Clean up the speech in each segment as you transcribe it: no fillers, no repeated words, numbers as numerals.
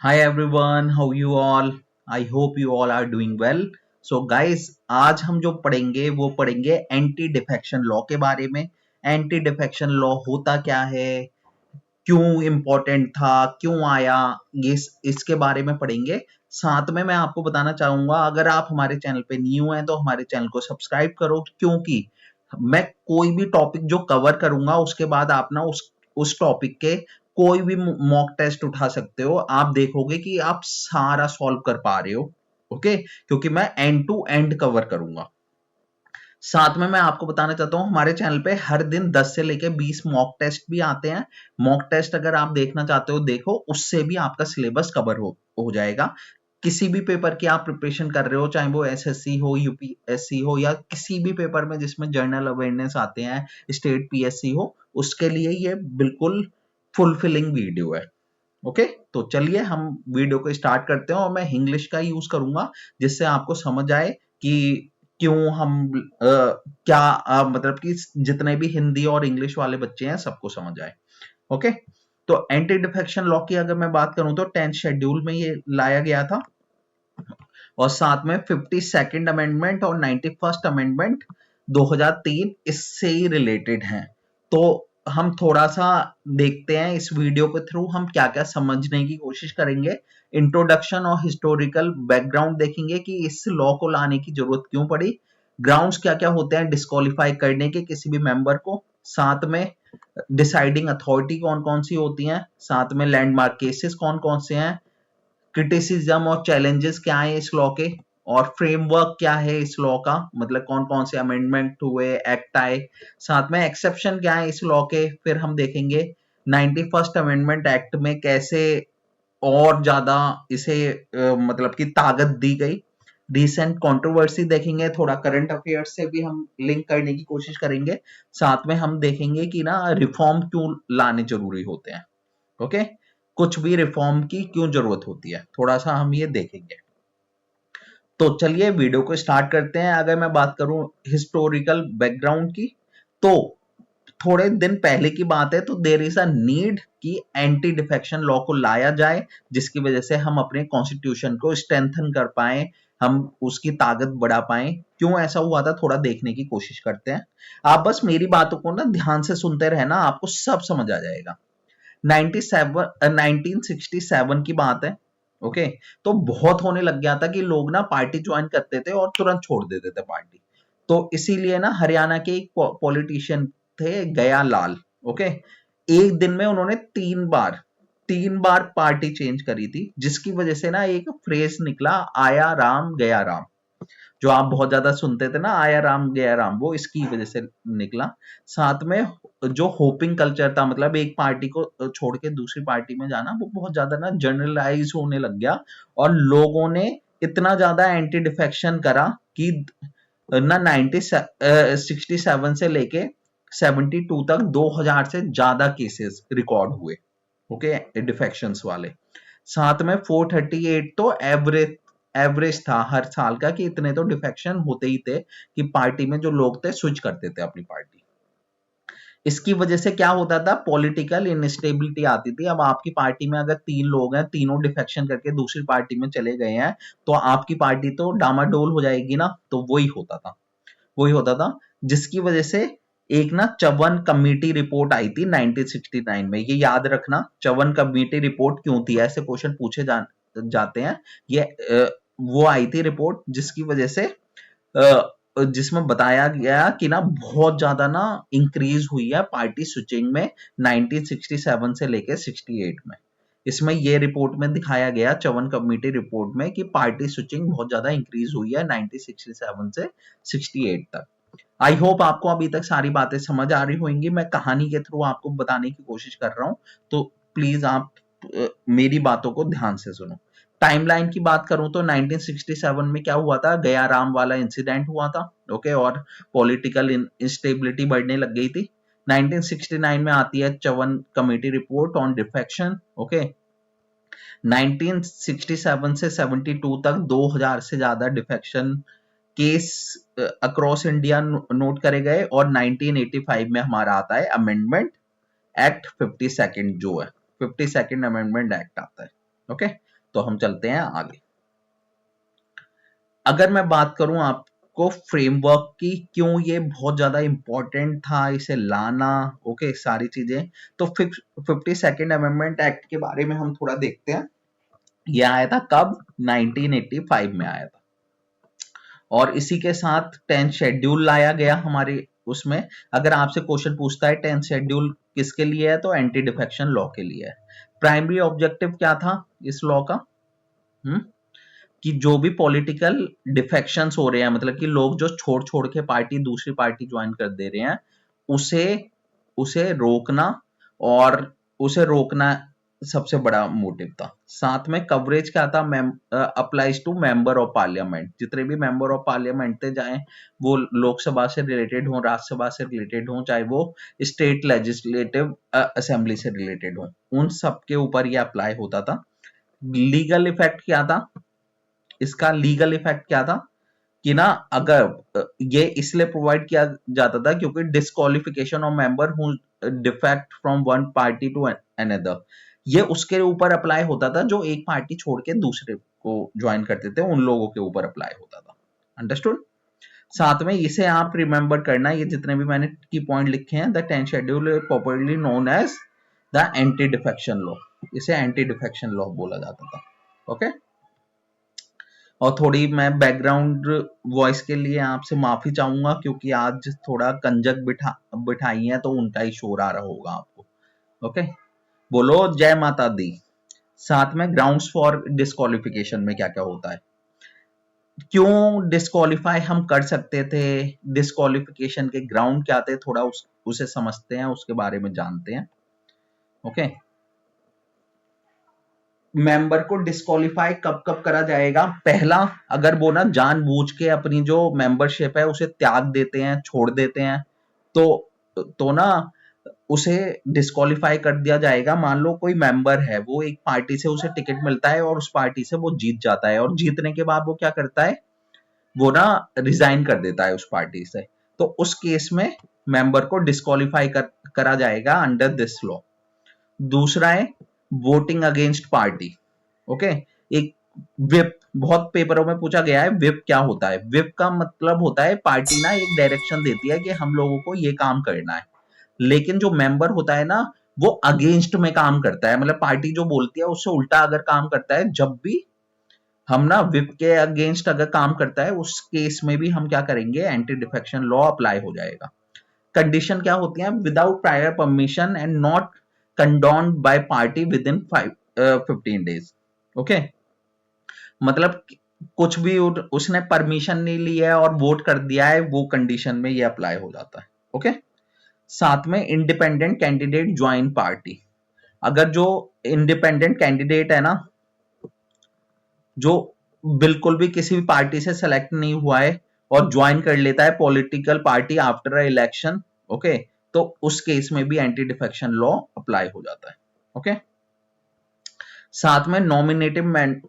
Hi everyone, how you all? I hope you all are doing well. So guys, आज हम जो पढ़ेंगे वो पढ़ेंगे एंटी डिफेक्शन लॉ के बारे में। एंटी डिफेक्शन लॉ होता क्या है, क्यों इम्पोर्टेंट था, क्यों आया, ये इसके बारे में पढ़ेंगे। साथ में मैं आपको बताना चाहूंगा, अगर आप हमारे चैनल पे न्यू हैं तो हमारे चैनल को सब्सक्राइब करो, क्योंकि मैं कोई भी टॉपिक जो कवर करूंगा उसके बाद आप ना उस टॉपिक के कोई भी मॉक टेस्ट उठा सकते हो। आप देखोगे कि आप सारा सॉल्व कर पा रहे हो। ओके, क्योंकि मैं एंड टू एंड कवर करूंगा। साथ में मैं आपको बताना चाहता हूँ, हमारे चैनल पे हर दिन 10 से लेके 20 मॉक टेस्ट भी आते हैं। मॉक टेस्ट अगर आप देखना चाहते हो देखो, उससे भी आपका सिलेबस कवर हो जाएगा। किसी भी पेपर की आप प्रिपरेशन कर रहे हो, चाहे वो एसएससी हो, यूपीएससी हो, या किसी भी पेपर में जिसमें जनरल अवेयरनेस आते हैं, स्टेट पीएससी हो, उसके लिए ये बिल्कुल फुलफिलिंग वीडियो है। ओके, तो चलिए हम वीडियो को स्टार्ट करते हैं और मैं इंग्लिश का यूज करूंगा जिससे आपको समझ आए कि क्यों हम क्या मतलब कि जितने भी हिंदी और इंग्लिश वाले बच्चे हैं सबको समझ आए। ओके, तो एंटी डिफेक्शन लॉ की अगर मैं बात करूं तो 10th शेड्यूल में ये लाया गया था, और साथ में 52nd अमेंडमेंट और 91st अमेंडमेंट 2003 इससे ही रिलेटेड हैं। तो हम थोड़ा सा देखते हैं इस वीडियो के थ्रू हम क्या क्या समझने की कोशिश करेंगे। इंट्रोडक्शन और हिस्टोरिकल बैकग्राउंड देखेंगे कि इस लॉ को लाने की जरूरत क्यों पड़ी, ग्राउंड्स क्या क्या होते हैं डिस्क्वालीफाई करने के किसी भी मेंबर को, साथ में डिसाइडिंग अथॉरिटी कौन कौन सी होती हैं, साथ में लैंडमार्क केसेस कौन कौन से हैं, क्रिटिसिज्म और चैलेंजेस क्या है इस लॉ के, और फ्रेमवर्क क्या है इस लॉ का, मतलब कौन कौन से अमेंडमेंट हुए, एक्ट आए, साथ में एक्सेप्शन क्या है इस लॉ के। फिर हम देखेंगे 91st अमेंडमेंट एक्ट में कैसे और ज्यादा इसे मतलब की ताकत दी गई। रिसेंट कंट्रोवर्सी देखेंगे, थोड़ा करंट अफेयर्स से भी हम लिंक करने की कोशिश करेंगे। साथ में हम देखेंगे कि ना रिफॉर्म क्यों लाने जरूरी होते हैं। ओके, कुछ भी रिफॉर्म की क्यों जरूरत होती है, थोड़ा सा हम ये देखेंगे। तो चलिए वीडियो को स्टार्ट करते हैं। अगर मैं बात करूं हिस्टोरिकल बैकग्राउंड की, तो थोड़े दिन पहले की बात है, तो देर इज अ नीड कि एंटी डिफेक्शन लॉ को लाया जाए, जिसकी वजह से हम अपने कॉन्स्टिट्यूशन को स्ट्रेंथन कर पाए, हम उसकी ताकत बढ़ा पाए। क्यों ऐसा हुआ था थोड़ा देखने की कोशिश करते हैं। आप बस मेरी बातों को ना ध्यान से सुनते रहना, आपको सब समझ आ जाएगा। 1967 की बात है। ओके, तो बहुत होने लग गया था कि लोग ना पार्टी ज्वाइन करते थे और तुरंत छोड़ देते थे पार्टी। तो इसीलिए ना हरियाणा के एक पॉलिटिशियन थे गया लाल। ओके, एक दिन में उन्होंने तीन बार पार्टी चेंज करी थी, जिसकी वजह से ना एक फ्रेज निकला, आया राम गया राम। जो आप बहुत ज्यादा सुनते थे ना, आया राम गया राम, वो इसकी वजह से निकला। साथ में जो होपिंग कल्चर था, मतलब एक पार्टी को छोड़ के दूसरी पार्टी में जाना, वो बहुत ज्यादा ना जनरलाइज होने लग गया, और लोगों ने इतना ज्यादा एंटी डिफेक्शन करा कि ना 1967 से लेके 72 तक 2000 से ज्यादा केसेस रिकॉर्ड हुए। ओके, डिफेक्शंस वाले। साथ में 438 तो एवरेज था हर साल का, कि इतने तो डिफेक्शन होते ही थे कि पार्टी में जो लोग थे स्विच करते थे अपनी पार्टी। इसकी वजह से क्या होता था, पॉलिटिकल इनस्टेबिलिटी आती थी। अब आपकी पार्टी में अगर 3 लोग हैं, तीनों डिफेक्शन करके दूसरी पार्टी में चले गए हैं, तो आपकी पार्टी तो डामाडोल हो जाएगी ना। तो वही होता था, जिसकी वजह से एक ना चवन कमेटी रिपोर्ट आई थी 1969 में। ये याद रखना, चवन कमेटी रिपोर्ट क्यों थी, ऐसे क्वेश्चन पूछे जाते हैं। ये वो आई थी रिपोर्ट जिसकी वजह से जिसमें बताया गया कि ना बहुत ज्यादा ना इंक्रीज हुई है पार्टी स्विचिंग में 1967 से लेके 68 में। इसमें ये रिपोर्ट में दिखाया गया, चवन कमेटी रिपोर्ट में, कि पार्टी स्विचिंग बहुत ज्यादा इंक्रीज हुई है 1967 से 68 तक। आई होप आपको अभी तक सारी बातें समझ आ रही होंगी, मैं कहानी के थ्रू आपको बताने की कोशिश कर रहा हूं, तो प्लीज आप मेरी बातों को ध्यान से सुनो। टाइमलाइन की बात करूं तो 1967 में क्या हुआ था, गया राम वाला इंसिडेंट हुआ था। ओके, और पॉलिटिकल इंस्टेबिलिटी बढ़ने लग गई थी। 1969 में आती है Chavan committee report on defection. Okay, 1967 से 72 तक 2000 से ज्यादा defection case across India note करे गए, और 1985 में हमारा आता है अमेंडमेंट एक्ट 52nd, जो है 52nd अमेंडमेंट एक्ट आता है। ओके, तो हम चलते हैं आगे। अगर मैं बात करूं आपको फ्रेमवर्क की, क्यों ये बहुत ज्यादा इंपॉर्टेंट था इसे लाना, ओके, सारी चीजें, तो 52nd अमेंडमेंट एक्ट के बारे में हम थोड़ा देखते हैं। ये आया था कब? 1985 में आया था, और इसी के साथ 10th शेड्यूल लाया गया हमारे उसमें। अगर आपसे क्वेश्चन पूछता है 10th शेड्यूल किसके लिए है, तो एंटी डिफेक्शन लॉ के लिए है। प्राइमरी ऑब्जेक्टिव क्या था इस लॉ का? कि जो भी पॉलिटिकल डिफेक्शंस हो रहे हैं, मतलब कि लोग जो छोड़ छोड़ के पार्टी दूसरी पार्टी ज्वाइन कर दे रहे हैं, उसे उसे रोकना, और उसे रोकना सबसे बड़ा मोटिव था। साथ में कवरेज क्या था? Applies to member of parliament. जितने भी मेंबर ऑफ पार्लियामेंट थे, चाहे वो लोकसभा से रिलेटेड हो, राज्यसभा से रिलेटेड हो, चाहे वो स्टेट लेजिस्लेटिव असेंबली से रिलेटेड हो, उन सबके ऊपर ये अप्लाई होता था। लीगल इफेक्ट क्या था इसका? लीगल इफेक्ट क्या था कि ना, अगर ये इसलिए प्रोवाइड किया जाता था क्योंकि disqualification of member who defect from one party to another, ये उसके ऊपर अप्लाई होता था जो एक पार्टी छोड़ के दूसरे को ज्वाइन करते थे, उन लोगों के ऊपर अप्लाई होता था। अंडरस्टूड? साथ में इसे आप रिमेंबर करना, ये जितने भी मैंने की पॉइंट लिखे हैं, the 10th schedule popularly known as the anti defection law. इसे एंटी डिफेक्शन लॉ बोला जाता था। ओके, और थोड़ी मैं बैकग्राउंड वॉइस के लिए आपसे माफी चाहूंगा, क्योंकि आज थोड़ा कंजक बिठाई है, तो उनका ही शोर आ रहा होगा आपको। ओके, बोलो जय माता दी। साथ में ग्राउंड्स फॉर डिस्क्वालिफिकेशन में क्या क्या होता है, क्यों डिस्क्वालीफाई हम कर सकते थे, डिस्क्वालिफिकेशन के ग्राउंड क्या थे, थोड़ा उसे समझते हैं, उसके बारे में जानते हैं। ओके, मेंबर को डिस्क्वालीफाई कब कब करा जाएगा? पहला, अगर वो ना जानबूझ के अपनी जो मेंबरशिप है उसे त्याग देते हैं, छोड़ देते हैं, तो ना उसे डिस्क्वालीफाई कर दिया जाएगा। मान लो कोई मेंबर है, वो एक पार्टी से उसे टिकट मिलता है और उस पार्टी से वो जीत जाता है, और जीतने के बाद वो क्या करता है, वो ना रिजाइन कर देता है उस पार्टी से, तो उस केस में मेंबर को डिस्क्वालीफाई करा जाएगा अंडर दिस लॉ। दूसरा है वोटिंग अगेंस्ट पार्टी। ओके, एक विप बहुत पेपरों में पूछा गया है, विप क्या होता है? विप का मतलब होता है पार्टी ना एक डायरेक्शन देती है कि हम लोगों को ये काम करना है, लेकिन जो मेंबर होता है ना, वो अगेंस्ट में काम करता है, मतलब पार्टी जो बोलती है उससे उल्टा अगर काम करता है। जब भी हम ना विप के अगेंस्ट अगर काम करता है, उस केस में भी हम क्या करेंगे, एंटी डिफेक्शन लॉ अप्लाई हो जाएगा। कंडीशन क्या होती है? Without prior permission and not condoned by party within 15 days। Okay, मतलब कुछ भी उसने परमिशन नहीं ली है और वोट कर दिया है, वो कंडीशन में ये अप्लाई हो जाता है। ओके, साथ में इंडिपेंडेंट कैंडिडेट ज्वाइन पार्टी। अगर जो इंडिपेंडेंट कैंडिडेट है ना, जो बिल्कुल भी किसी भी पार्टी से सेलेक्ट नहीं हुआ है और ज्वाइन कर लेता है political party after election, okay, तो उस केस में भी एंटी डिफेक्शन लॉ अप्लाई हो जाता है। ओके, साथ में nominated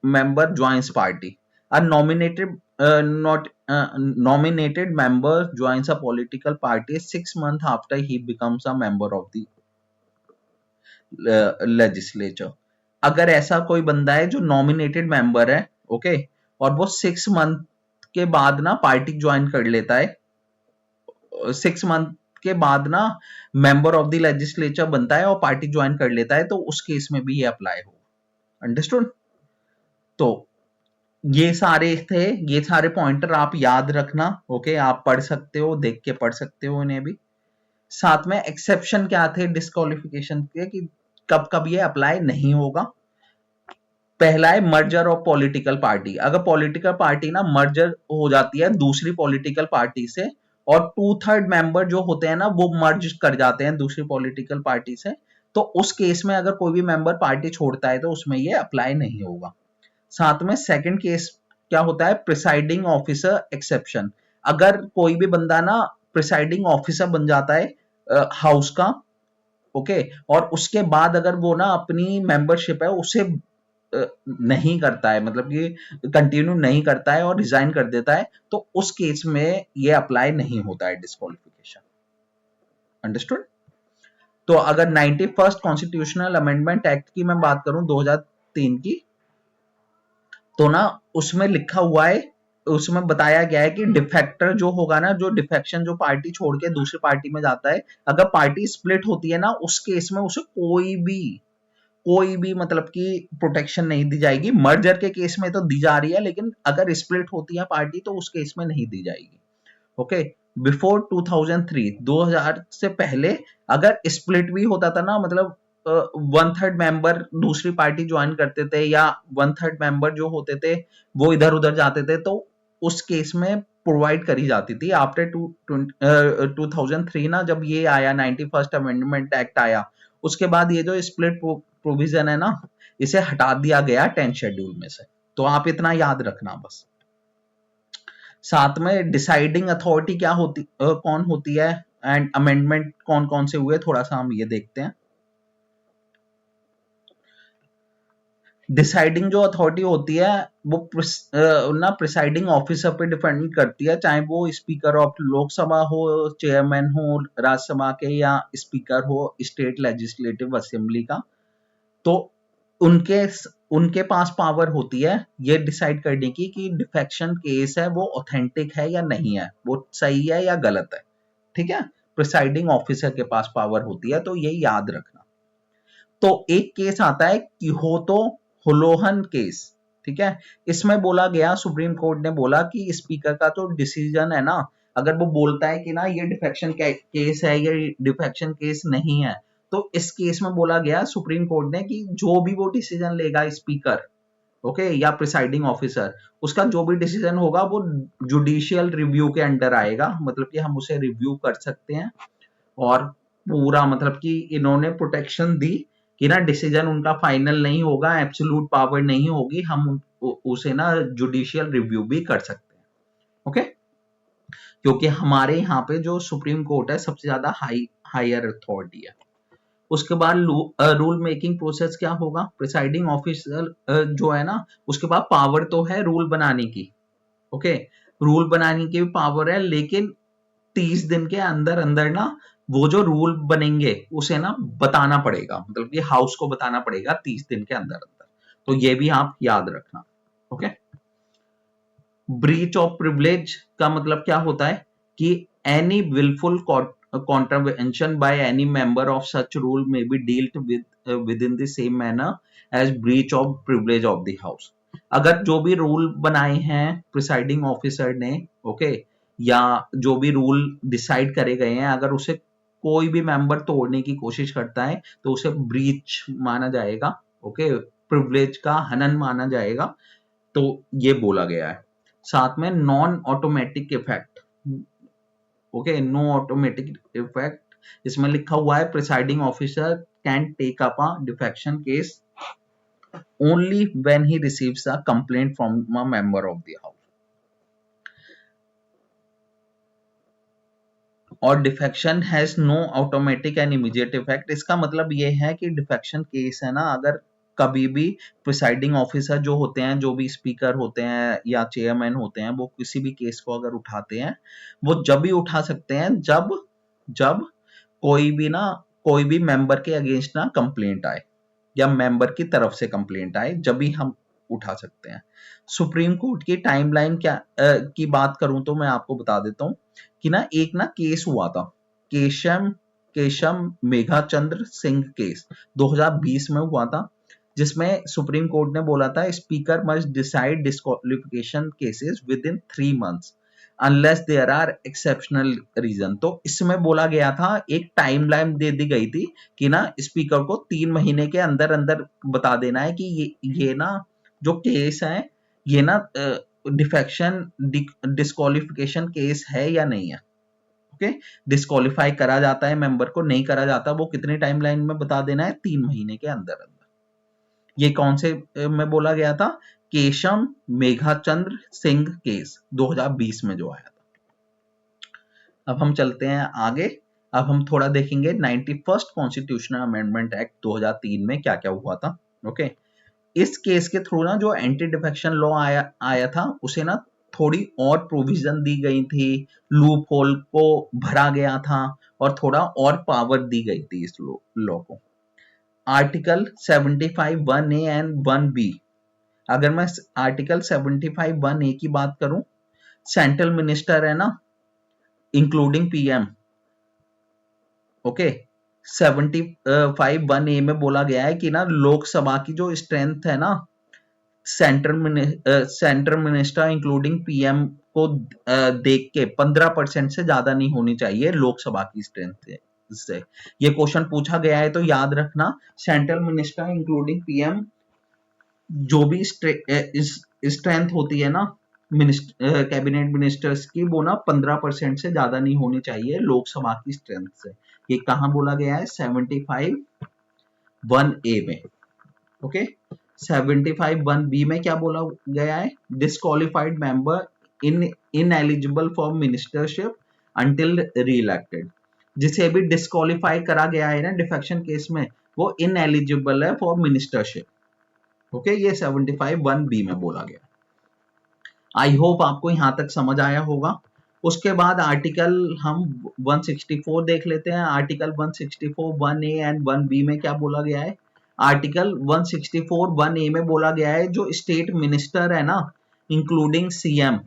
member joins party. A nominated not nominated member joins a political party 6 months after he becomes a member of the legislature। अगर ऐसा कोई बंदा है जो नॉमिनेटेड मेंबर है, ओके, और वो 6 मंथ के बाद ना पार्टी ज्वाइन कर लेता है, 6 मंथ के बाद ना मेंबर ऑफ द लेजिस्लेचर बनता है और पार्टी ज्वाइन कर लेता है, तो उस केस में भी ये अप्लाई होगा। अंडरस्टूड? तो ये सारे थे, ये सारे पॉइंटर आप याद रखना। ओके, आप पढ़ सकते हो, देख के पढ़ सकते हो इन्हें भी। साथ में एक्सेप्शन क्या थे डिस्क्वालिफिकेशन के, कि कब कब ये अप्लाई नहीं होगा। पहला है मर्जर ऑफ पॉलिटिकल पार्टी। अगर पॉलिटिकल पार्टी ना मर्जर हो जाती है दूसरी पॉलिटिकल पार्टी से, और 2/3 मेंबर जो होते हैं ना वो मर्ज कर जाते हैं दूसरी पॉलिटिकल पार्टी से, तो उस केस में अगर कोई भी मेंबर पार्टी छोड़ता है तो उसमें ये अप्लाई नहीं होगा। साथ में सेकंड केस क्या होता है, प्रिसाइडिंग ऑफिसर एक्सेप्शन। अगर कोई भी बंदा ना प्रिसाइडिंग ऑफिसर बन जाता है हाउस का, ओके, और उसके बाद अगर वो ना अपनी मेंबरशिप है उसे नहीं करता है, मतलब कि कंटिन्यू नहीं करता है और रिजाइन कर देता है, तो उस केस में ये अप्लाई नहीं होता है डिस्क्वालिफिकेशन। अंडरस्टूड? तो अगर 91st कॉन्स्टिट्यूशनल अमेंडमेंट एक्ट की मैं बात करूं 2003 की, तो ना उसमें लिखा हुआ है, उसमें बताया गया है कि डिफेक्टर जो होगा ना, जो डिफेक्शन जो पार्टी छोड़ के दूसरी पार्टी में जाता है, अगर पार्टी स्प्लिट होती है ना, उस केस में उसे कोई भी मतलब कि प्रोटेक्शन नहीं दी जाएगी। मर्जर के केस में तो दी जा रही है, लेकिन अगर स्प्लिट होती है पार्टी तो उस केस में नहीं दी जाएगी। ओके, बिफोर 2003, 2000 से पहले अगर स्प्लिट भी होता था ना, मतलब 1/3 मेंबर दूसरी पार्टी ज्वाइन करते थे या 1/3 मेंबर जो होते थे वो इधर उधर जाते थे, तो उस केस में प्रोवाइड करी जाती थी। आफ्टर 2003 ना, जब ये आया 91st अमेंडमेंट एक्ट आया, उसके बाद ये जो स्प्लिट प्रोविजन है ना, इसे हटा दिया गया 10 शेड्यूल में से। तो आप इतना याद रखना बस। साथ में डिसाइडिंग अथॉरिटी क्या होती कौन होती है, एंड अमेंडमेंट कौन कौन से हुए, थोड़ा सा हम ये देखते हैं। डिसाइडिंग जो अथॉरिटी होती है वो ना प्रिसाइडिंग ऑफिसर पे डिपेंड करती है, चाहे वो स्पीकर ऑफ लोकसभा हो, चेयरमैन हो राज्यसभा के, या स्पीकर हो स्टेट लेजिस्लेटिव असेंबली का। तो उनके उनके पास पावर होती है ये डिसाइड करने की कि डिफेक्शन केस है वो ऑथेंटिक है या नहीं है, वो सही है या गलत है। ठीक है, प्रिसाइडिंग ऑफिसर के पास पावर होती है, तो ये याद रखना। तो एक केस आता है किहोतो हुलोहन केस। ठीक है, इसमें बोला गया, सुप्रीम कोर्ट ने बोला कि स्पीकर का जो डिसीजन है ना, अगर वो बोलता है कि ना ये डिफेक्शन केस है, ये डिफेक्शन केस नहीं है, तो इस केस में बोला गया सुप्रीम कोर्ट ने कि जो भी वो डिसीजन लेगा स्पीकर, ओके, या प्रिसाइडिंग ऑफिसर, उसका जो भी डिसीजन होगा वो जुडिशियल रिव्यू के अंडर आएगा, मतलब कि हम उसे रिव्यू कर सकते हैं। और पूरा मतलब कि इन्होंने प्रोटेक्शन दी कि ना डिसीजन उनका फाइनल नहीं होगा, एब्सोल्यूट पावर नहीं होगी, हम उसे ना जुडिशियल रिव्यू भी कर सकते हैं। ओके, क्योंकि हमारे यहाँ पे जो सुप्रीम कोर्ट है सबसे ज्यादा हायर अथॉरिटी है। उसके बाद रूल मेकिंग प्रोसेस क्या होगा, प्रिसाइडिंग ऑफिसर जो है ना, उसके पास पावर तो है रूल बनाने की। ओके, रूल बनाने की भी पावर है, लेकिन 30 दिन के अंदर अंदर ना वो जो रूल बनेंगे उसे ना बताना पड़ेगा, मतलब कि हाउस को बताना पड़ेगा 30 दिन के अंदर अंदर। तो ये भी आप याद रखना। ओके, ब्रीच ऑफ प्रिविलेज का मतलब क्या होता है कि any wilful contravention by any member of such rule may be dealt with within the same manner as breach of privilege of the house। अगर जो भी रूल बनाए हैं प्रिसाइडिंग ऑफिसर ने, ओके, या जो भी रूल डिसाइड करे गए हैं, अगर उसे कोई भी मेंबर तोड़ने की कोशिश करता है तो उसे ब्रीच माना जाएगा। ओके, प्रिविलेज का हनन माना जाएगा। तो ये बोला गया है। साथ में non automatic effect, okay, no automatic effect, इसमें लिखा हुआ है presiding officer can take up a defection case only when he receives a complaint from a member of the house. और defection has no automatic and immediate effect, इसका मतलब ये है कि डिफेक्शन केस है ना, अगर कभी भी प्रिसाइडिंग ऑफिसर जो होते हैं, जो भी स्पीकर होते हैं या चेयरमैन होते हैं, वो किसी भी केस को अगर उठाते हैं, वो जब भी उठा सकते हैं जब जब कोई भी ना कोई भी मेंबर के अगेंस्ट ना कंप्लेंट आए, या मेंबर की तरफ से कंप्लेंट आए, जब भी हम उठा सकते हैं। सुप्रीम कोर्ट की टाइमलाइन क्या की बात करूं तो मैं आपको बता देता हूं कि ना एक ना केस हुआ था, केशम केशम मेघाचंद्र सिंह केस 2020 में हुआ था, जिसमें सुप्रीम कोर्ट ने बोला था speaker must decide disqualification cases within 3 months unless there are exceptional reason. तो इसमें बोला गया था, एक टाइमलाइन दे दी गई थी कि ना स्पीकर को 3 महीने के अंदर अंदर बता देना है कि ये ना जो केस है, ये ना डिफेक्शन डिस्क्वालिफिकेशन केस है या नहीं है। ओके, डिस्क्वालीफाई करा जाता है मेंबर को, नहीं करा जाता, वो कितने टाइमलाइन में बता देना है, 3 महीने के अंदर अंदर। ये कौन से में बोला गया था, केशम मेघाचंद्र सिंह केस 2020 में जो आया था। अब हम चलते हैं आगे। अब हम थोड़ा देखेंगे 91st कॉन्स्टिट्यूशनल अमेंडमेंट एक्ट 2003 में क्या क्या हुआ था। ओके, इस केस के थ्रू ना जो एंटी डिफेक्शन लॉ आया था, उसे ना थोड़ी और प्रोविजन दी गई थी, लूप होल को भरा गया था, और थोड़ा और पावर दी गई थी इस लॉ को। आर्टिकल 75 1A एंड 1B अगर मैं आर्टिकल 75(1)(a) की बात करूं, सेंट्रल मिनिस्टर है ना, इंक्लूडिंग पीएम, ओके। 75(1)(a) में बोला गया है कि ना लोकसभा की जो स्ट्रेंथ है ना, सेंट्रल मिनिस्टर इंक्लूडिंग पीएम को देख के 15% से ज्यादा नहीं होनी चाहिए लोकसभा की स्ट्रेंथ से। ये क्वेश्चन पूछा गया है तो याद रखना, सेंट्रल मिनिस्टर इंक्लूडिंग पीएम जो भी स्ट्रेंथ होती है ना कैबिनेट मिनिस्टर्स की, वो ना 15% से ज्यादा नहीं होनी चाहिए लोकसभा की स्ट्रेंथ से। ये कहाँ बोला गया है? 75(1)(a) में, ओके। 75(1)(b) में क्या बोला गया है? Disqualified member ineligible for ministership until री इलेक्टेड। जिसे भी डिस्क्वालिफाई करा गया है ना डिफेक्शन केस में, वो इनएलिजिबल है फॉर मिनिस्टरशिप, ओके। ये 75(1)(b) में बोला गया। आई होप आपको यहां तक समझ आया होगा। उसके बाद आर्टिकल हम 164 देख लेते हैं। आर्टिकल 164 1A एंड 1B में क्या बोला गया है? आर्टिकल 164 1A में बोला गया है जो स्टेट मिनिस्टर है ना, इंक्लूडिंग सीएम,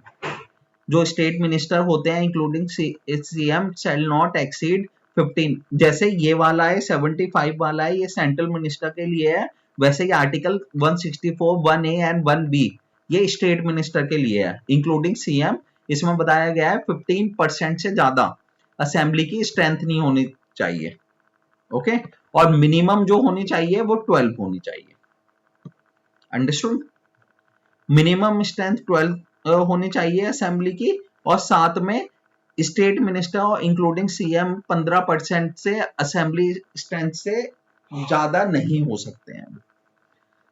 जो स्टेट मिनिस्टर होते हैं including CM shall not exceed 15। जैसे ये वाला है 75 वाला है, ये सेंट्रल मिनिस्टर के लिए है, वैसे ही आर्टिकल 164 1A एंड 1B ये स्टेट मिनिस्टर के लिए है, इंक्लूडिंग सीएम। इसमें बताया गया है 15% से ज्यादा असेंबली की स्ट्रेंथ नहीं होनी चाहिए, ओके। और मिनिमम जो होनी चाहिए वो 12 होनी चाहिए, अंडरस्टूड। मिनिमम स्ट्रेंथ 12 होनी चाहिए असेंबली की, और साथ में स्टेट मिनिस्टर इंक्लूडिंग सीएम 15% से असेंबली स्ट्रेंथ से ज्यादा नहीं हो सकते हैं।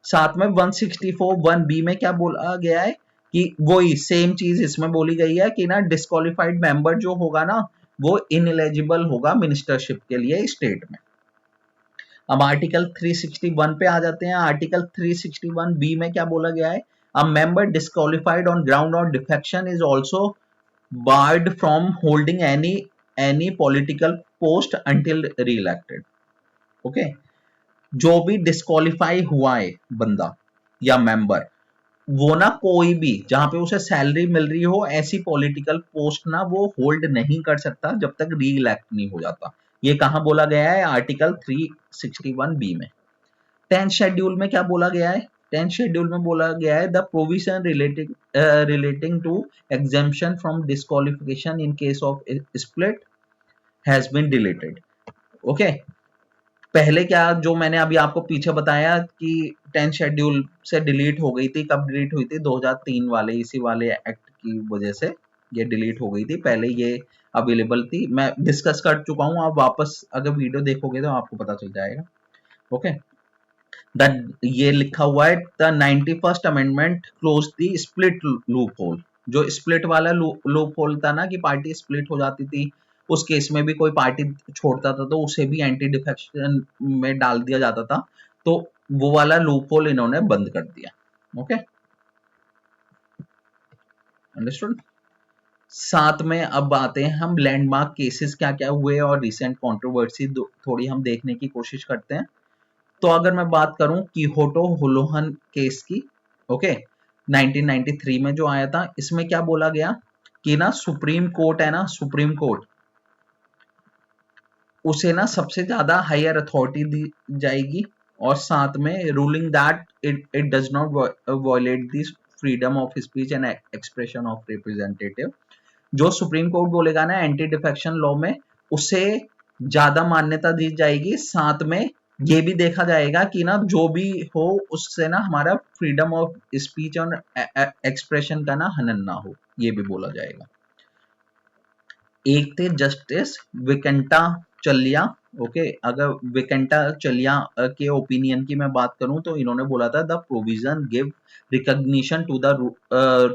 साथ में 164 1B में क्या बोला गया है कि वही सेम चीज इसमें बोली गई है कि ना डिस्क्वालिफाइड मेंबर जो होगा ना, वो इनएलिजिबल होगा मिनिस्टरशिप के लिए स्टेट में। अब आर्टिकल 361 पे आ जाते हैं। आर्टिकल 361B में क्या बोला गया है? A member disqualified on ground of defection is also barred from holding any political post until re-elected, okay. जो भी डिस्क्वालीफाई हुआ है बंदा या मेंबर, वो ना कोई भी जहां पे उसे सैलरी मिल रही हो ऐसी पॉलिटिकल पोस्ट ना वो होल्ड नहीं कर सकता जब तक री इलेक्ट नहीं हो जाता। ये कहां बोला गया है? आर्टिकल 361B में। 10th शेड्यूल में क्या बोला गया है? 10th शेड्यूल में बोला गया है the provision relating to exemption from disqualification in case of split has been deleted, okay. पहले क्या, जो मैंने अभी आपको पीछे बताया कि 10th शेड्यूल से डिलीट हो गई थी, कब डिलीट हुई थी? 2003 वाले इसी वाले एक्ट की वजह से ये डिलीट हो गई थी। पहले ये अवेलेबल थी, मैं डिस्कस कर चुका हूं, आप वापस अगर वीडियो देखोगे तो आपको पता चल जाएगा, ओके। ये लिखा हुआ है the 91st amendment close the split loop hole. जो स्प्लिट वाला लूप होल था ना कि पार्टी स्प्लिट हो जाती थी, उस केस में भी कोई पार्टी छोड़ता था तो उसे भी एंटी डिफेक्शन में डाल दिया जाता था, तो वो वाला लूप होल इन्होंने बंद कर दिया, ओके, अंडरस्टूड। साथ में अब आते हैं हम लैंडमार्क केसेस क्या क्या हुए और रिसेंट कंट्रोवर्सी थोड़ी हम देखने की कोशिश करते हैं। तो अगर मैं बात करूं किहोटो होलोहन केस की, ओके, 1993 में जो आया था, इसमें क्या बोला गया कि ना सुप्रीम कोर्ट है ना, सुप्रीम कोर्ट उसे ना सबसे ज्यादा हायर अथॉरिटी दी जाएगी, और साथ में ruling that it does not violate this freedom of speech and expression of representative. जो सुप्रीम कोर्ट बोलेगा ना एंटी डिफेक्शन लॉ में, उसे ज्यादा मान्यता दी जाएगी। साथ में ये भी देखा जाएगा कि ना जो भी हो उससे ना हमारा फ्रीडम ऑफ स्पीच और एक्सप्रेशन का ना हनन ना हो, ये भी बोला जाएगा। एक थे जस्टिस विकंटा चलिया, ओके। अगर विकंटा चलिया के ओपिनियन की मैं बात करूं तो इन्होंने बोला था the provision give recognition to the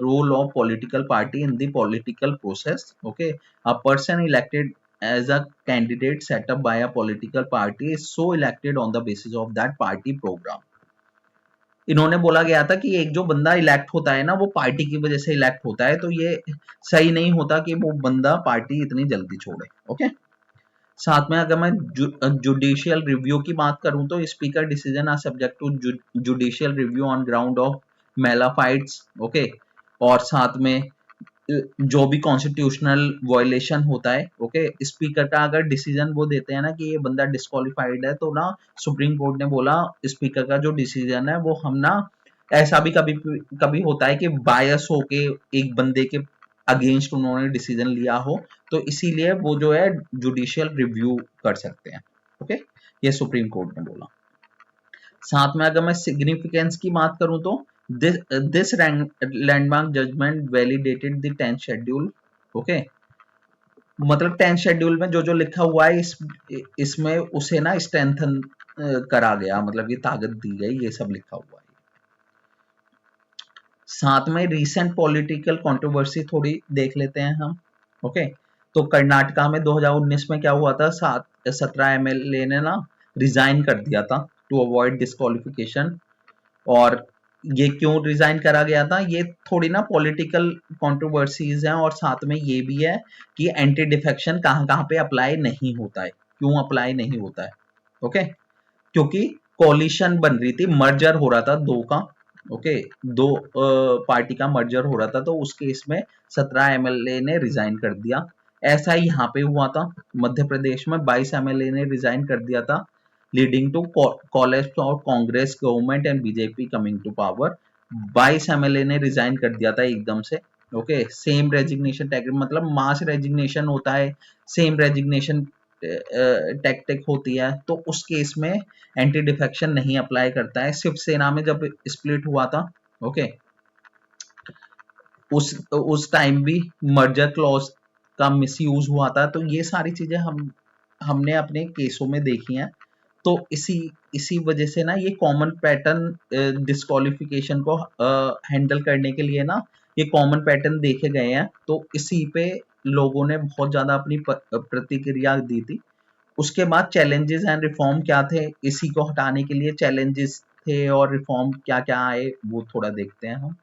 role of political party in the political process, okay. A person elected as a candidate set up by a political party is so elected on the basis of that party program। इन्होंने बोला गया था कि एक जो बंदा elect होता है ना वो पार्टी की वजह से इलेक्ट होता है, तो ये सही नहीं होता कि वो बंदा पार्टी इतनी जल्दी छोड़े, ओके। साथ में अगर मैं जुडिशियल रिव्यू की बात करूं तो speaker decision are subject to judicial review on ground of malafides, okay, और साथ में जो भी कॉन्स्टिट्यूशनल वायलेशन होता है, ओके, स्पीकर का अगर डिसीजन वो देते हैं ना कि ये बंदा डिस्क्वालिफाइड है, तो ना सुप्रीम कोर्ट ने बोला स्पीकर का जो डिसीजन है वो हम ना, ऐसा भी कभी कभी होता है कि बायस होके एक बंदे के अगेंस्ट उन्होंने डिसीजन लिया हो, तो इसीलिए वो जो है जुडिशियल रिव्यू कर सकते हैं, ओके, ये सुप्रीम कोर्ट ने बोला। साथ में अगर मैं सिग्निफिकेंस की बात करूं तो this landmark judgement validated the 10th schedule, okay, मतलब 10th शेड्यूल में जो जो लिखा हुआ है इसमें उसे ना स्ट्रेंथन करा गया, मतलब ये ताकत दी गई, ये सब लिखा हुआ है। साथ में रीसेंट पॉलिटिकल कंट्रोवर्सी थोड़ी देख लेते हैं हम, ओके, तो कर्नाटका में 2019 में क्या हुआ था, 17 एमएलए ने ना रिजाइन कर दिया था टू अवॉइड डिस्क्वालिफिकेशन। और ये क्यों रिजाइन करा गया था, ये थोड़ी ना पॉलिटिकल कंट्रोवर्सीज हैं, और साथ में ये भी है कि एंटी डिफेक्शन कहाँ कहाँ पे अप्लाई नहीं होता है, क्यों अप्लाई नहीं होता है, ओके, क्योंकि कोलिशन बन रही थी, मर्जर हो रहा था दो का, ओके, दो पार्टी का मर्जर हो रहा था, तो उस केस में 17 एमएलए ने रिजाइन कर दिया। ऐसा ही यहाँ पे हुआ था, मध्य प्रदेश में 22 एमएलए ने रिजाइन कर दिया था, leading to collapse of Congress government and BJP coming to power. 22 MLA ने रिजाइन कर दिया था एकदम से, ओके, सेम रेजिग्नेशन टैक्टिक, मतलब मास रेजिग्नेशन होता है, सेम रेजिग्नेशन टैक्टिक होती है, तो उस केस में एंटी डिफेक्शन नहीं अप्लाई करता है। शिवसेना में जब स्प्लिट हुआ था, ओके, उस टाइम भी मर्जर क्लॉज का मिसयूज हुआ था, तो ये सारी चीजें हमने अपने केसों में देखी हैं। तो इसी इसी वजह से ना ये कॉमन पैटर्न डिस्क्वालिफिकेशन को हैंडल करने के लिए ना ये कॉमन पैटर्न देखे गए हैं, तो इसी पे लोगों ने बहुत ज्यादा अपनी प्रतिक्रिया दी थी। उसके बाद चैलेंजेस एंड रिफॉर्म क्या थे, इसी को हटाने के लिए चैलेंजेस थे और रिफॉर्म क्या क्या आए, वो थोड़ा देखते हैं हम।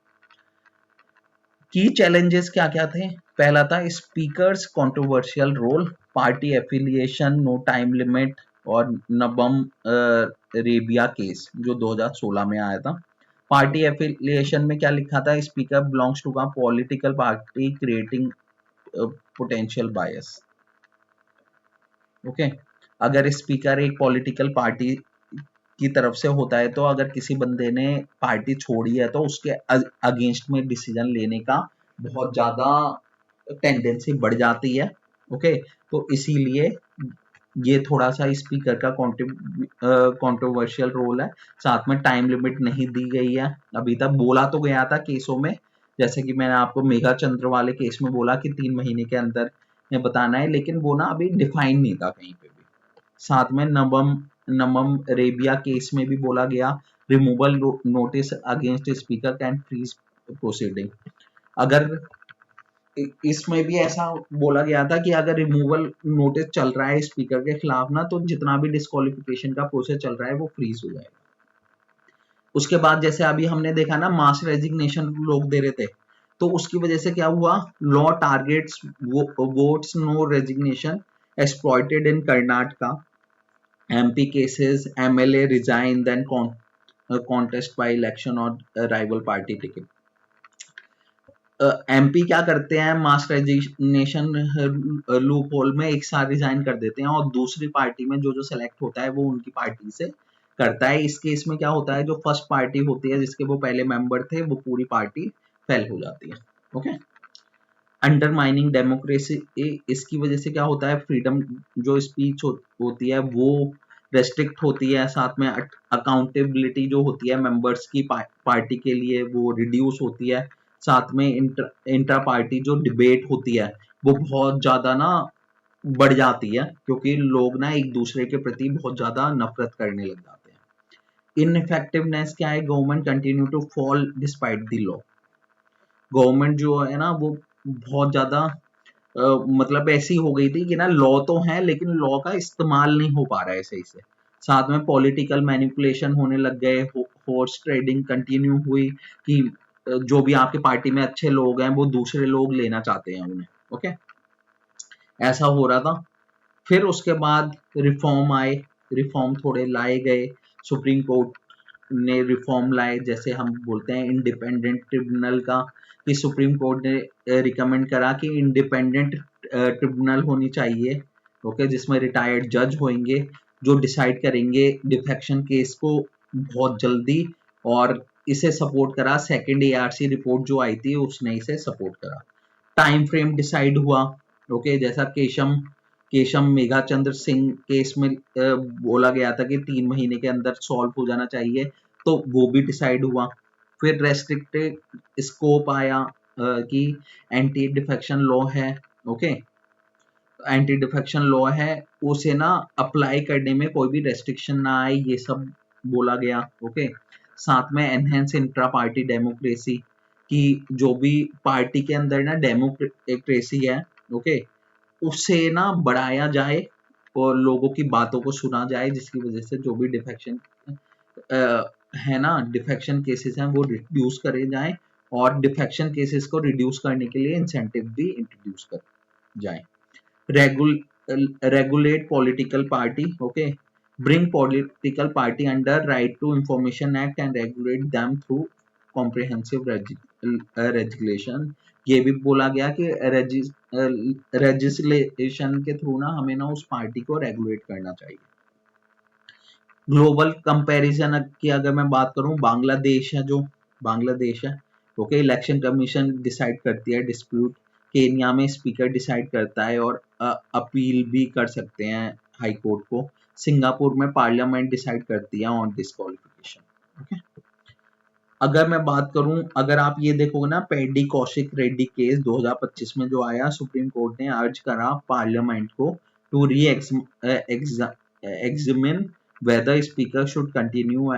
की चैलेंजेस क्या क्या थे, पहला था speaker's controversial role, party affiliation, no time limit, और नबम रेबिया केस जो 2016 में आया था। पार्टी एफिलिएशन में क्या लिखा था, speaker belongs to a political party creating potential bias, okay, अगर स्पीकर एक पॉलिटिकल पार्टी की तरफ से होता है, तो अगर किसी बंदे ने पार्टी छोड़ी है तो उसके अगेंस्ट में डिसीजन लेने का बहुत ज्यादा टेंडेंसी बढ़ जाती है, ओके, तो इसीलिए ये थोड़ा सा स्पीकर का कंट्रोवर्शियल रोल है। साथ में टाइम लिमिट नहीं दी गई है, अभी तक बोला तो गया था केसों में, जैसे कि मैंने आपको मेघा चंद्र वाले केस में बोला कि 3 महीने के अंदर में बताना है, लेकिन वो ना अभी डिफाइन नहीं था कहीं पे भी। साथ में नमम रेबिया केस में भी बोला गया, removal notice against speaker can freeze proceeding. अगर इसमें भी ऐसा बोला गया था कि अगर रिमूवल नोटिस चल रहा है स्पीकर के खिलाफ ना, तो जितना भी डिस्क्वालिफिकेशन का प्रोसेस चल रहा है वो फ्रीज हो जाएगा। उसके बाद जैसे अभी हमने देखा ना मास रेजिग्नेशन लोग दे रहे थे, तो उसकी वजह से क्या हुआ, law targets votes no resignation exploited in Karnataka, MP cases, MLA resign, then contest by election or rival party ticket. MP क्या करते हैं, मास रेजिग्नेशन लूप होल में एक साथ रिजाइन कर देते हैं, और दूसरी पार्टी में जो जो सेलेक्ट होता है वो उनकी पार्टी से करता है। इस केस में क्या होता है, जो फर्स्ट पार्टी होती है जिसके वो पहले मेंबर थे, वो पूरी पार्टी फेल हो जाती है, ओके। अंडरमाइनिंग डेमोक्रेसी, इसकी वजह से क्या होता है, फ्रीडम जो स्पीच होती है वो रेस्ट्रिक्ट होती है, साथ में अकाउंटेबिलिटी जो होती है मेंबर्स की पार्टी के लिए वो रिड्यूस होती है, साथ में इंट्रा पार्टी जो डिबेट होती है वो बहुत ज्यादा ना बढ़ जाती है, क्योंकि लोग ना एक दूसरे के प्रति बहुत ज्यादा नफरत करने लग जाते हैं। इनइफेक्टिवनेस क्या है, government continue to fall despite the law, government जो है ना वो बहुत ज्यादा मतलब ऐसी हो गई थी कि ना लॉ तो है लेकिन लॉ का इस्तेमाल नहीं हो पा रहा है सही से। साथ में पॉलिटिकल मैनिपुलेशन होने लग गए, हॉर्स ट्रेडिंग कंटिन्यू हुई कि जो भी आपके पार्टी में अच्छे लोग हैं वो दूसरे लोग लेना चाहते हैं उन्हें, ओके, ऐसा हो रहा था। फिर उसके बाद रिफॉर्म आए, रिफॉर्म थोड़े लाए गए, सुप्रीम कोर्ट ने रिफॉर्म लाए, जैसे हम बोलते हैं इंडिपेंडेंट ट्रिब्यूनल का, कि सुप्रीम कोर्ट ने रिकमेंड करा कि इंडिपेंडेंट ट्रिब्यूनल होनी चाहिए, ओके, जिसमें रिटायर्ड जज होंगे जो डिसाइड करेंगे डिफेक्शन केस को बहुत जल्दी, और इसे सपोर्ट करा सेकंड एआरसी रिपोर्ट जो आई थी उसने इसे सपोर्ट करा। टाइम फ्रेम डिसाइड हुआ, ओके, जैसा केशम केशम मेघाचंद्र सिंह केस में बोला गया था कि 3 महीने के अंदर सॉल्व हो जाना चाहिए, तो वो भी डिसाइड हुआ। फिर रेस्ट्रिक्टेड स्कोप आया कि एंटी डिफेक्शन लॉ है, ओके, एंटी डिफेक्शन लॉ है, उसे ना अप्लाई करने में कोई भी रेस्ट्रिक्शन ना आए, ये सब बोला गया, ओके। साथ में एनहेंस इंट्रा पार्टी डेमोक्रेसी, कि जो भी पार्टी के अंदर ना डेमोक्रेसी है, ओके, उसे ना बढ़ाया जाए और लोगों की बातों को सुना जाए, जिसकी वजह से जो भी डिफेक्शन है ना, डिफेक्शन केसेस हैं वो रिड्यूस करे जाएं, और डिफेक्शन केसेस को रिड्यूस करने के लिए इंसेंटिव भी इंट्रोड्यूस कर जाए। Regulate political party, okay, bring political party under right to information act and regulate them through comprehensive regulation। ये भी बोला गया कि रेजिस्लेशन के थ्रू ना हमें ना उस पार्टी को रेगुलेट करना चाहिए। ग्लोबल कंपैरिजन की अगर मैं बात करूं, बांग्लादेश है, जो बांग्लादेश है, ओके, इलेक्शन कमीशन डिसाइड करती है डिस्प्यूट, केन्या में स्पीकर डिसाइड करता है और अपील भी कर सकते हैं हाई कोर्ट को, सिंगापुर में पार्लियामेंट डिसाइड करती है ऑन डिस्क्वालिफिकेशन, ओके। अगर मैं बात करूं, अगर आप ये देखोगे ना, पेडी कौशिक रेड्डी केस 2025 में जो आया, सुप्रीम कोर्ट ने अर्ज करा पार्लियामेंट को to re examine whether speaker should continue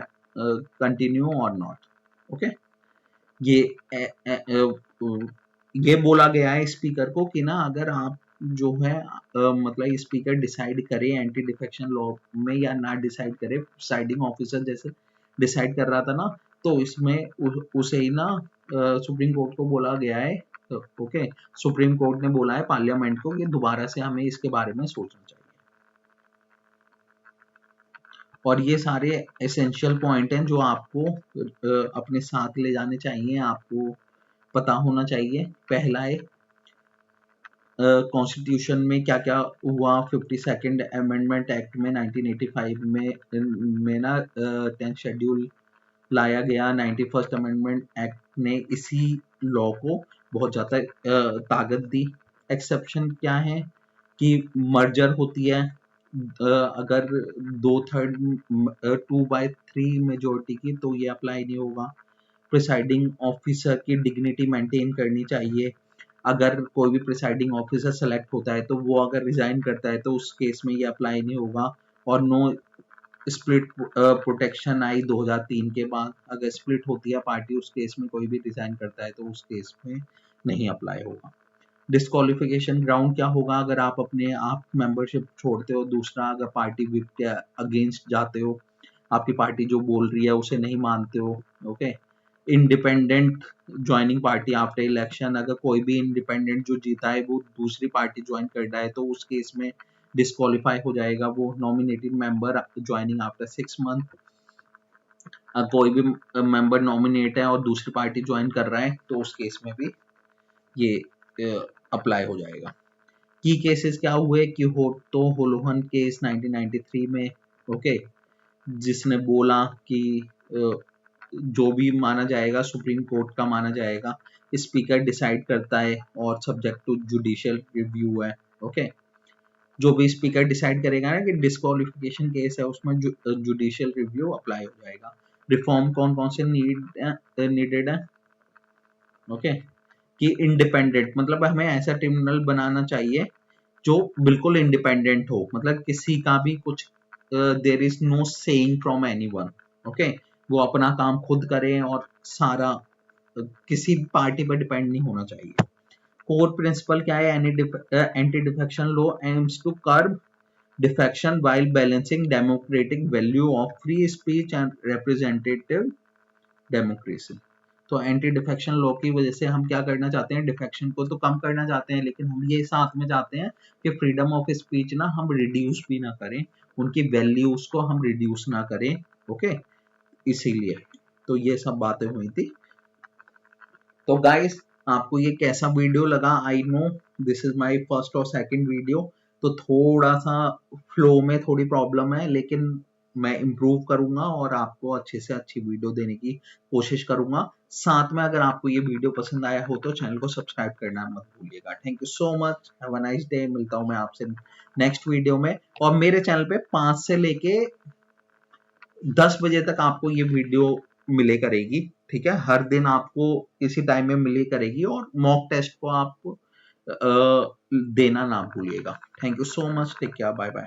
और नॉट, ओके। ये ए, ए, ए, ये बोला गया है स्पीकर को कि ना अगर आप जो है मतलब स्पीकर डिसाइड करे एंटी डिफेक्शन लॉ में या ना डिसाइड करे, प्रिसाइडिंग ऑफिसर जैसे डिसाइड कर रहा था ना, तो इसमें उसे ही ना सुप्रीम कोर्ट को बोला गया है, ओके, सुप्रीम कोर्ट ने बोला है पार्लियामेंट को कि दोबारा से हमें इसके बारे में सोचना चाहिए। और ये सारे एसेंशियल पॉइंट हैं जो आपको अपने साथ ले जाने चाहिए, आपको पता होना चाहिए। पहला है कॉन्स्टिट्यूशन में क्या क्या हुआ, 52nd अमेंडमेंट एक्ट में 1985 में ना 10th शेड्यूल लाया गया। 91st अमेंडमेंट एक्ट ने इसी लॉ को बहुत ज़्यादा ताकत दी। एक्सेप्शन क्या है कि मर्जर होती है अगर 2/3 2/3 मेजोरिटी की, तो ये अप्लाई नहीं होगा। प्रिसाइडिंग ऑफिसर की डिग्निटी मेंटेन करनी चाहिए। अगर कोई भी प्रिसाइडिंग ऑफिसर सेलेक्ट होता है तो वो अगर रिजाइन करता है तो उस केस में ये अप्लाई नहीं होगा। और नो स्प्लिट प्रोटेक्शन आई 2003 के बाद, अगर स्प्लिट होती है पार्टी उस केस में कोई भी रिजाइन करता है तो उस केस में नहीं अप्लाई होगा। डिस्क्वालिफिकेशन ग्राउंड क्या होगा, अगर आप अपने आप मेंबरशिप छोड़ते हो, दूसरा अगर पार्टी विप के अगेंस्ट जाते हो, आपकी पार्टी जो बोल रही है उसे नहीं मानते हो, okay. Independent joining party after election, अगर कोई भी इंडिपेंडेंट जो जीता है वो दूसरी पार्टी ज्वाइन कर रहा है तो उस केस में डिस्क्वालीफाई हो जाएगा वो। Nominated member joining after 6 month, कोई भी मेंबर नॉमिनेट है और दूसरी पार्टी ज्वाइन कर रहा है तो उस केस में भी ये अप्लाई हो जाएगा। की केसेस क्या हुए कि तो होलोहन केस 1993 में, ओके, जिसने बोला कि जो भी माना जाएगा सुप्रीम कोर्ट का माना जाएगा, स्पीकर डिसाइड करता है और सब्जेक्ट टू जुडिशियल रिव्यू है, ओके। जो भी स्पीकर डिसाइड करेगा ना कि डिस्क्वालिफिकेशन केस है उसमें जुडिशियल रिव्यू अप्लाई हो जाएगा। रिफॉर्म कौन कौन से नीडेड है, ओके, कि इंडिपेंडेंट, मतलब हमें ऐसा ट्रिब्यूनल बनाना चाहिए जो बिल्कुल इंडिपेंडेंट हो, मतलब किसी का भी कुछ there is no saying from anyone, okay, वो अपना काम खुद करें और सारा किसी पार्टी पर डिपेंड नहीं होना चाहिए। कोर प्रिंसिपल क्या है, anti defection law aims to curb defection while balancing democratic value of free speech and representative democracy। तो एंटी डिफेक्शन लॉ की वजह से हम क्या करना चाहते हैं, डिफेक्शन को तो कम करना चाहते हैं, लेकिन हम ये साथ में चाहते हैं कि फ्रीडम ऑफ स्पीच ना हम रिड्यूस भी ना करें, उनकी वैल्यूज को हम रिड्यूस ना करें, ओके। इसीलिए तो ये सब बातें हुई थी। तो गाइस आपको ये कैसा वीडियो लगा? I know this is my first और सेकंड वीडियो, तो थोड़ा सा फ्लो में थोड़ी प्रॉब्लम है, लेकिन मैं इम्प्रूव करूंगा और आपको अच्छे से अच्छी वीडियो देने की कोशिश करूंगा। साथ में अगर आपको ये वीडियो पसंद आया हो तो चैनल को सब्सक्राइब करना मत भूलिएगा। Thank you so much, have a nice day. मिलता हूं मैं आपसे नेक्स्ट वीडियो में। और मेरे चैनल पे 5 से लेके 10 बजे तक आपको ये वीडियो मिले करेगी, ठीक है? हर दिन आपको इसी टाइम में मिले करेगी, और मॉक टेस्ट को आप देना ना भूलिएगा। Thank you so much, take care, bye bye.